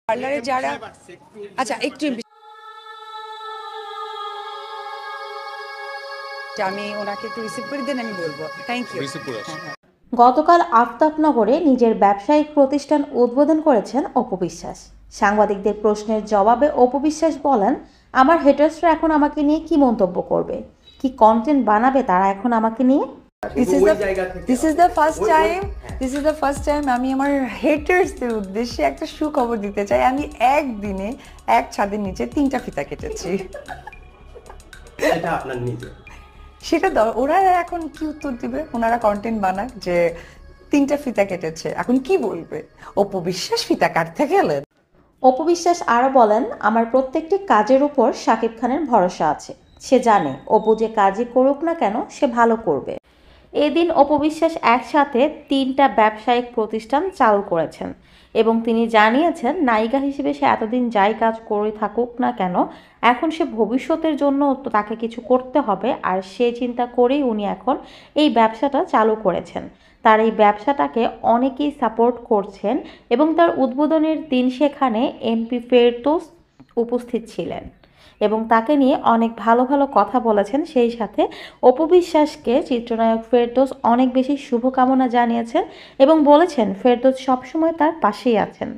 পার্লারে যারা আচ্ছা একটু আমি ওনাকে একটু রিসিভ করে দেন, আমি বলবো থ্যাংক ইউ। গতকাল আফতাবনগরে নিজের ব্যবসায়িক প্রতিষ্ঠান উদ্বোধন করেছেন অপু বিশ্বাস। সাংবাদিকদের প্রশ্নের জবাবে অপু বিশ্বাস বলেন, আমার হেটার্সরা এখন আমাকে নিয়ে কি মন্তব্য করবে, কি কন্টেন্ট বানাবে তারা এখন আমাকে নিয়ে। This is the first time আমি আমার হেটার্সদের উদ্দেশ্যে একটা সুখবর দিতে চাই। আমি একদিনে এক ছাদের নিচে 3টা ফিতা কেটেছি। এটা আপনার নিজে, সেটা ওরা এখন কি উত্তর দিবে? ওনারা কন্টেন্ট বানাক যে 3টা ফিতা কেটেছে, এখন কি বলবে? অপু বিশ্বাস ফিতা কাটতে গেলেন। অপু বিশ্বাস আরও বলেন, আমার প্রত্যেকটি কাজের উপর শাকিব খানের ভরসা আছে। সে জানে অপু যে কাজই করুক না কেন সে ভালো করবে। এদিন অপু বিশ্বাস একসাথে 3টা ব্যবসায়িক প্রতিষ্ঠান চালু করেছেন এবং তিনি জানিয়েছেন নায়িকা হিসেবে সে এতদিন যাই কাজ করে থাকুক না কেন এখন সে ভবিষ্যতের জন্য তো তাকে কিছু করতে হবে, আর সে চিন্তা করেই উনি এখন এই ব্যবসাটা চালু করেছেন। তার এই ব্যবসাটাকে অনেকেই সাপোর্ট করছেন এবং তার উদ্বোধনের দিন সেখানে এমপি ফেরদৌস উপস্থিত ছিলেন এবং তাকে নিয়ে অনেক ভালো ভালো কথা বলেছেন। সেই সাথে অপু বিশ্বাসকে চিত্রনায়ক ফেরদৌস অনেক বেশি শুভকামনা জানিয়েছেন এবং বলেছেন ফেরদৌস সবসময় তার পাশেই আছেন।